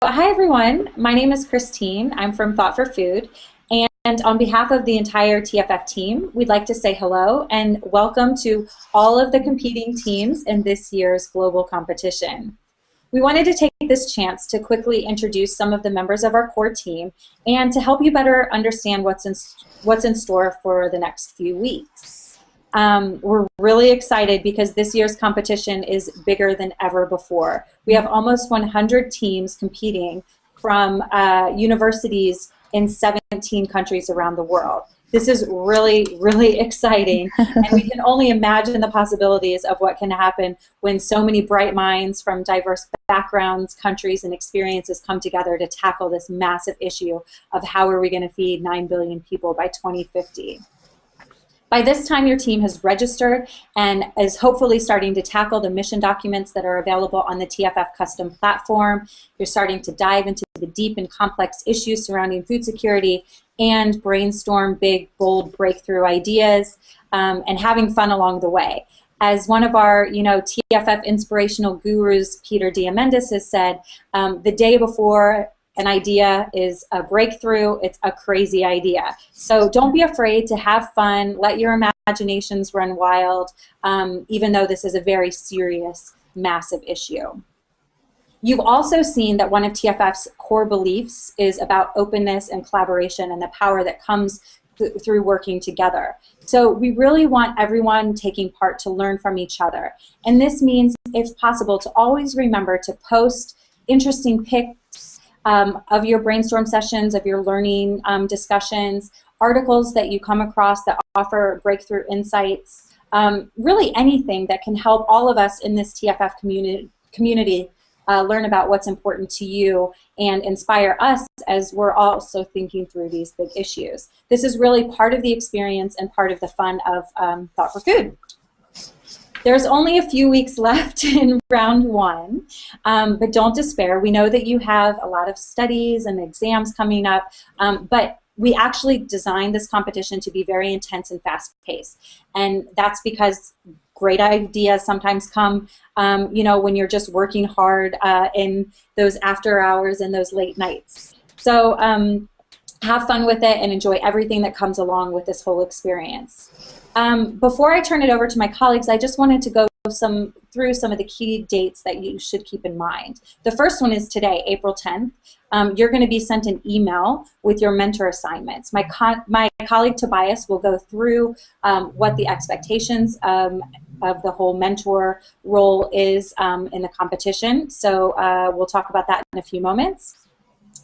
Hi everyone, my name is Christine. I'm from Thought for Food, and on behalf of the entire TFF team, we'd like to say hello and welcome to all of the competing teams in this year's global competition. We wanted to take this chance to quickly introduce some of the members of our core team and to help you better understand what's in store for the next few weeks. We're really excited because this year's competition is bigger than ever before. We have almost 100 teams competing from universities in 17 countries around the world. This is really, really exciting, and we can only imagine the possibilities of what can happen when so many bright minds from diverse backgrounds, countries, and experiences come together to tackle this massive issue of how are we going to feed 9 billion people by 2050. By this time, your team has registered and is hopefully starting to tackle the mission documents that are available on the TFF custom platform. You're starting to dive into the deep and complex issues surrounding food security and brainstorm big, bold breakthrough ideas and having fun along the way. As one of our TFF inspirational gurus, Peter Diamandis, has said, the day before an idea is a breakthrough, it's a crazy idea. So don't be afraid to have fun, let your imaginations run wild, even though this is a very serious, massive issue. You've also seen that one of TFF's core beliefs is about openness and collaboration and the power that comes through working together. So we really want everyone taking part to learn from each other. And this means, if possible, to always remember to post interesting pics of your brainstorm sessions, of your learning discussions, articles that you come across that offer breakthrough insights, really anything that can help all of us in this TFF community learn about what's important to you and inspire us as we're also thinking through these big issues. This is really part of the experience and part of the fun of Thought for Food. There's only a few weeks left in round one, but don't despair. We know that you have a lot of studies and exams coming up, but we actually designed this competition to be very intense and fast-paced, and that's because great ideas sometimes come, when you're just working hard in those after hours and those late nights. So have fun with it and enjoy everything that comes along with this whole experience. Before I turn it over to my colleagues, I just wanted to go through some of the key dates that you should keep in mind. The first one is today, April 10th. You're going to be sent an email with your mentor assignments. My colleague Tobias will go through what the expectations of the whole mentor role is in the competition. So we'll talk about that in a few moments.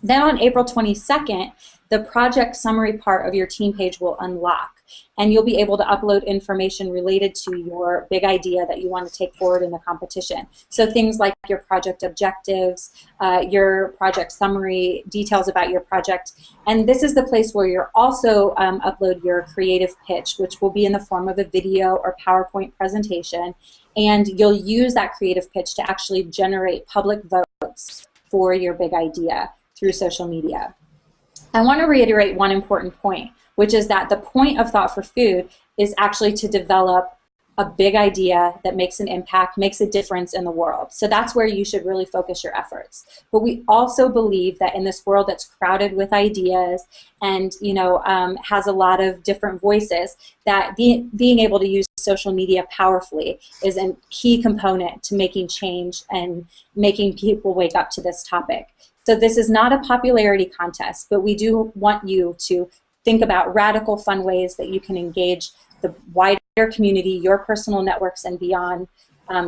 Then on April 22nd, the project summary part of your team page will unlock, and you'll be able to upload information related to your big idea that you want to take forward in the competition. So things like your project objectives, your project summary, details about your project, and this is the place where you'll also upload your creative pitch, which will be in the form of a video or PowerPoint presentation, and you'll use that creative pitch to actually generate public votes for your big idea through social media. I want to reiterate one important point, which is that the point of Thought for Food is actually to develop a big idea that makes an impact, makes a difference in the world. So that's where you should really focus your efforts. But we also believe that in this world that's crowded with ideas and has a lot of different voices, that being able to use social media powerfully is a key component to making change and making people wake up to this topic. So this is not a popularity contest, but we do want you to think about radical, fun ways that you can engage the wider community, your personal networks and beyond,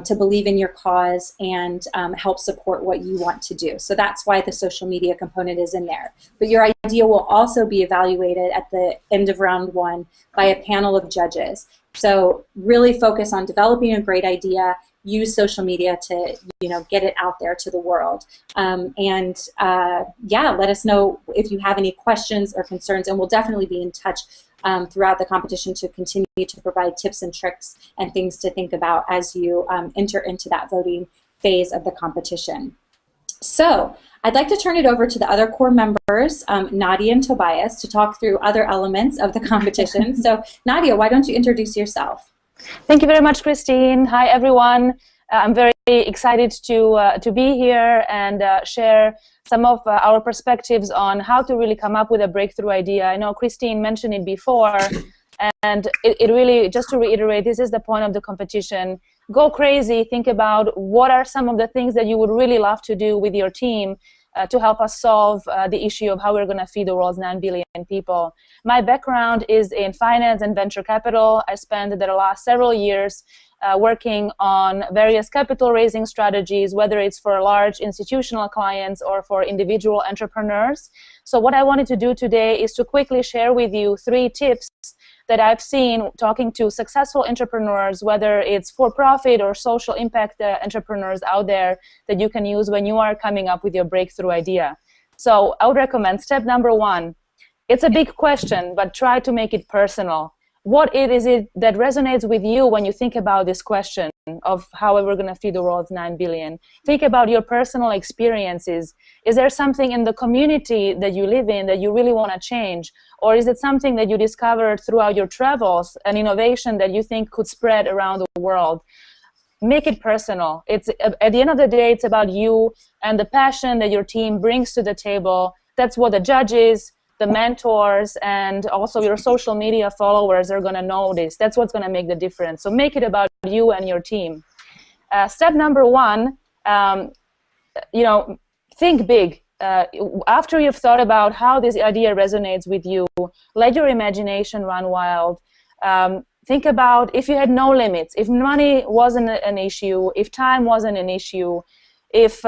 to believe in your cause and help support what you want to do. So that's why the social media component is in there. But your idea will also be evaluated at the end of round one by a panel of judges. So really focus on developing a great idea, use social media to get it out there to the world. Yeah, let us know if you have any questions or concerns, and we'll definitely be in touch throughout the competition to continue to provide tips and tricks and things to think about as you enter into that voting phase of the competition. So I'd like to turn it over to the other core members, Nadia and Tobias, to talk through other elements of the competition. So Nadia, why don't you introduce yourself? Thank you very much, Christine. Hi, everyone. I'm very excited to be here and share some of our perspectives on how to really come up with a breakthrough idea. I know Christine mentioned it before, and it really, just to reiterate, this is the point of the competition. Go crazy, think about what are some of the things that you would really love to do with your team to help us solve the issue of how we're going to feed the world's 9 billion people. My background is in finance and venture capital. I spent the last several years working on various capital raising strategies, whether it's for large institutional clients or for individual entrepreneurs. So what I wanted to do today is to quickly share with you 3 tips that I've seen talking to successful entrepreneurs, whether it's for-profit or social impact entrepreneurs out there, that you can use when you are coming up with your breakthrough idea. So I would recommend step number 1. It's a big question, but try to make it personal. What is it that resonates with you when you think about this question of how we're going to feed the world's 9 billion? Think about your personal experiences. Is there something in the community that you live in that you really want to change? Or is it something that you discovered throughout your travels, an innovation that you think could spread around the world? Make it personal. It's, at the end of the day, it's about you and the passion that your team brings to the table. That's what the judges, the mentors, and also your social media followers are going to notice. That's what's going to make the difference. So make it about you and your team. Step number 1, think big. After you've thought about how this idea resonates with you, let your imagination run wild. Think about if you had no limits, if money wasn't an issue, if time wasn't an issue, if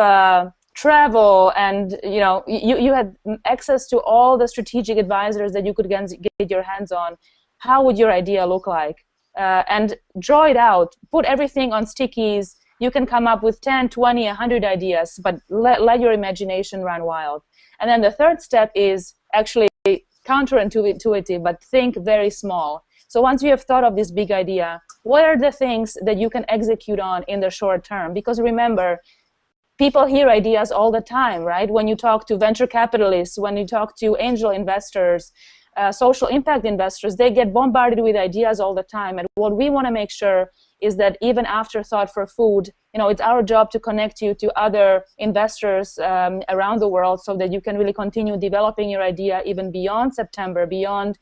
travel and you had access to all the strategic advisors that you could get your hands on, how would your idea look like? And draw it out. Put everything on stickies. You can come up with 10, 20, 100 ideas, but let your imagination run wild. And then the third step is actually counterintuitive, but think very small. So once you have thought of this big idea, what are the things that you can execute on in the short term? Because remember, people hear ideas all the time, right? When you talk to venture capitalists, when you talk to angel investors, social impact investors, they get bombarded with ideas all the time. And what we want to make sure is that even after Thought for Food, it's our job to connect you to other investors around the world so that you can really continue developing your idea even beyond September, beyond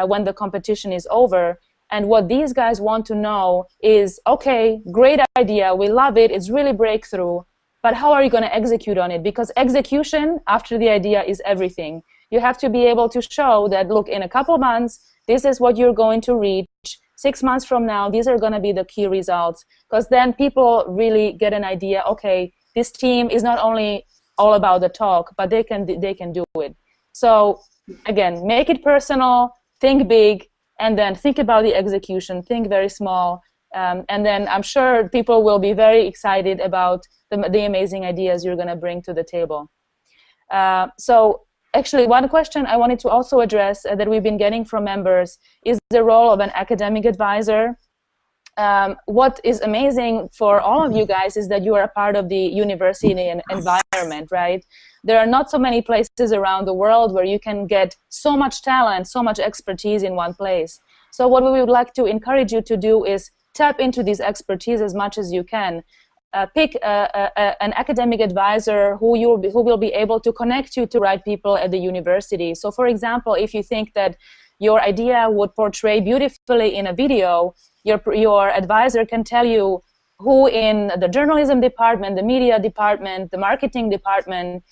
when the competition is over. And what these guys want to know is, okay, great idea, we love it, it's really breakthrough, but how are you going to execute on it? Because execution after the idea is everything. You have to be able to show that, look, in a couple months, this is what you're going to reach. 6 months from now, these are going to be the key results. Because then people really get an idea, okay, this team is not only all about the talk, but they can do it. So again, make it personal, think big, and then think about the execution, think very small. And then I'm sure people will be very excited about the amazing ideas you're going to bring to the table. So actually, one question I wanted to also address that we've been getting from members is the role of an academic advisor. What is amazing for all of you guys is that you are a part of the university and environment, right? There are not so many places around the world where you can get so much talent, so much expertise in one place. So what we would like to encourage you to do is tap into this expertise as much as you can. Pick an academic advisor who will be able to connect you to right people at the university. So for example, if you think that your idea would portray beautifully in a video, your advisor can tell you who in the journalism department, the media department, the marketing department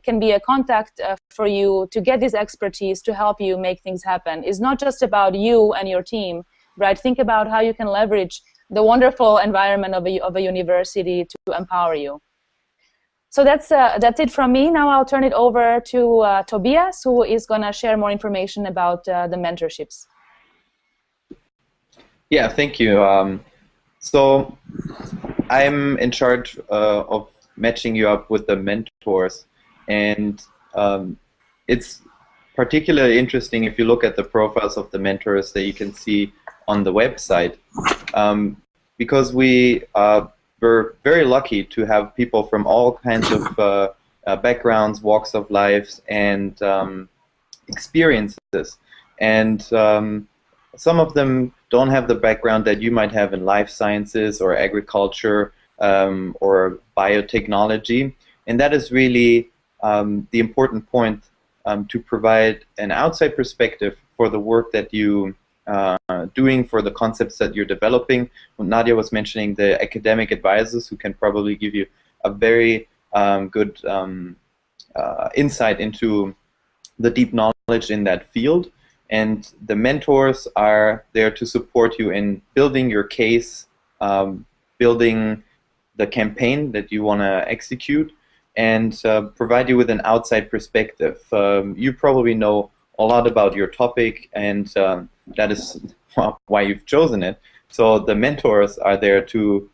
can be a contact for you to get this expertise to help you make things happen. It's not just about you and your team, right? Think about how you can leverage the wonderful environment of a university to empower you. So that's it from me. Now I'll turn it over to Tobias, who is going to share more information about the mentorships. Yeah, thank you. So I'm in charge of matching you up with the mentors, and it's particularly interesting if you look at the profiles of the mentors that you can see on the website, because we were very lucky to have people from all kinds of backgrounds, walks of life, and experiences. And some of them don't have the background that you might have in life sciences or agriculture, or biotechnology. And that is really the important point, to provide an outside perspective for the work that you doing, for the concepts that you're developing. When Nadia was mentioning the academic advisors who can probably give you a very good insight into the deep knowledge in that field. And the mentors are there to support you in building your case, building the campaign that you want to execute, and provide you with an outside perspective. You probably know a lot about your topic, and that is why you've chosen it. So the mentors are there to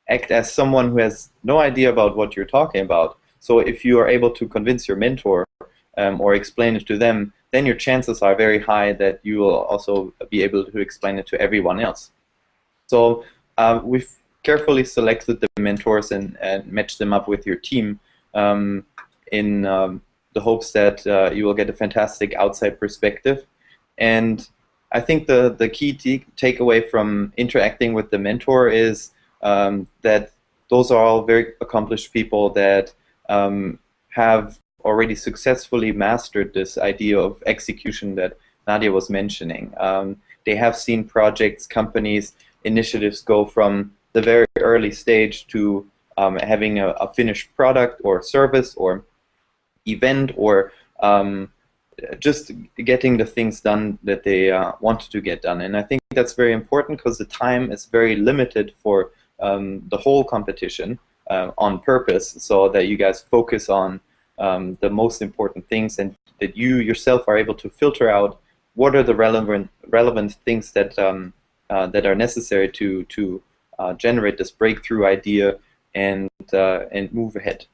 act as someone who has no idea about what you're talking about. So if you are able to convince your mentor or explain it to them, then your chances are very high that you will also be able to explain it to everyone else. So we've carefully selected the mentors and matched them up with your team in the hopes that you will get a fantastic outside perspective. And I think the key takeaway from interacting with the mentor is that those are all very accomplished people that have already successfully mastered this idea of execution that Nadia was mentioning. They have seen projects, companies, initiatives go from the very early stage to having a finished product or service or event, or just getting the things done that they wanted to get done. And I think that's very important because the time is very limited for the whole competition on purpose, so that you guys focus on the most important things, and that you yourself are able to filter out what are the relevant things that that are necessary to generate this breakthrough idea and move ahead.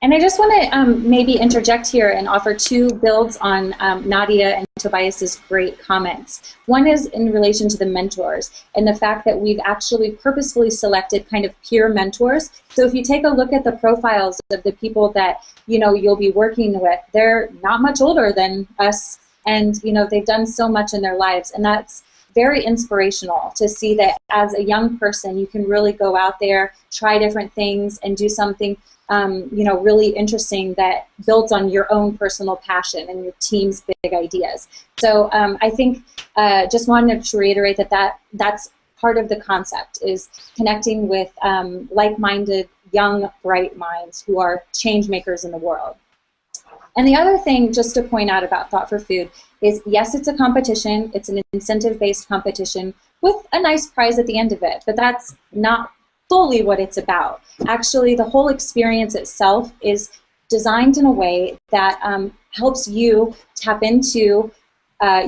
And I just want to maybe interject here and offer two builds on Nadia and Tobias's great comments. One is in relation to the mentors and the fact that we've actually purposefully selected kind of peer mentors. So if you take a look at the profiles of the people that you'll be working with, they're not much older than us, and they've done so much in their lives, and that's very inspirational to see that as a young person you can really go out there, try different things, and do something really interesting that builds on your own personal passion and your team's big ideas. So I think just wanted to reiterate that's part of the concept, is connecting with like-minded, young, bright minds who are change makers in the world. And the other thing just to point out about Thought for Food is, yes, it's a competition. It's an incentive-based competition with a nice prize at the end of it, but that's not fully what it's about. Actually, the whole experience itself is designed in a way that helps you tap into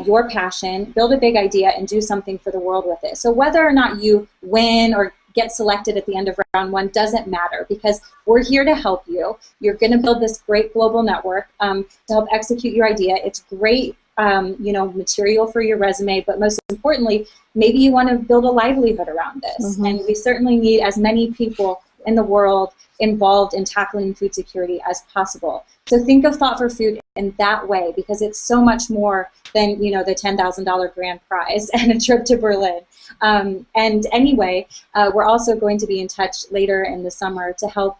your passion, build a big idea, and do something for the world with it. So whether or not you win or get selected at the end of round one doesn't matter, because we're here to help you. You're going to build this great global network to help execute your idea. It's great material for your resume, but most importantly, maybe you want to build a livelihood around this. Mm-hmm. And we certainly need as many people in the world involved in tackling food security as possible. So think of Thought for Food in that way, because it's so much more than the $10,000 grand prize and a trip to Berlin. And anyway, we're also going to be in touch later in the summer to help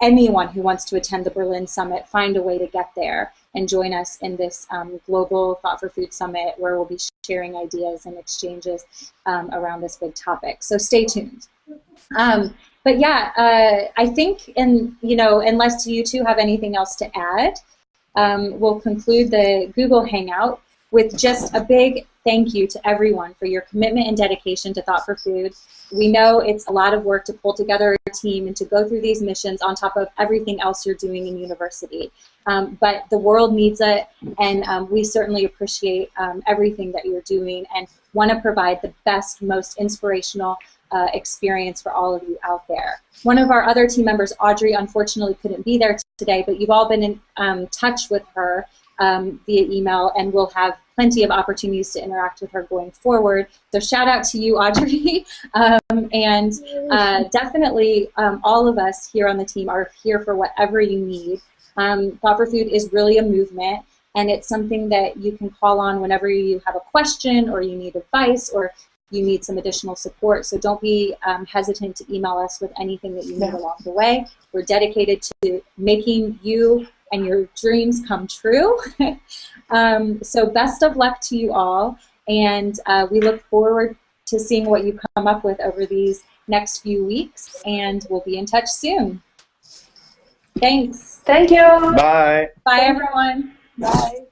anyone who wants to attend the Berlin Summit find a way to get there and join us in this global Thought for Food Summit, where we'll be sharing ideas and exchanges around this big topic. So stay tuned. But yeah, I think, unless you two have anything else to add, we'll conclude the Google Hangout with just a big thank you to everyone for your commitment and dedication to Thought for Food. We know it's a lot of work to pull together a team and to go through these missions on top of everything else you're doing in university. But the world needs it, and we certainly appreciate everything that you're doing and want to provide the best, most inspirational experience for all of you out there. One of our other team members, Audrey, unfortunately couldn't be there today, but you've all been in touch with her via email, and we'll have plenty of opportunities to interact with her going forward. So shout out to you, Audrey. And definitely all of us here on the team are here for whatever you need. Thought for Food is really a movement, and it's something that you can call on whenever you have a question or you need advice or you need some additional support. So don't be hesitant to email us with anything that you need along the way. We're dedicated to making you and your dreams come true. So best of luck to you all, and we look forward to seeing what you come up with over these next few weeks, and we'll be in touch soon. Thanks. Thank you. Bye. Bye, everyone. Bye.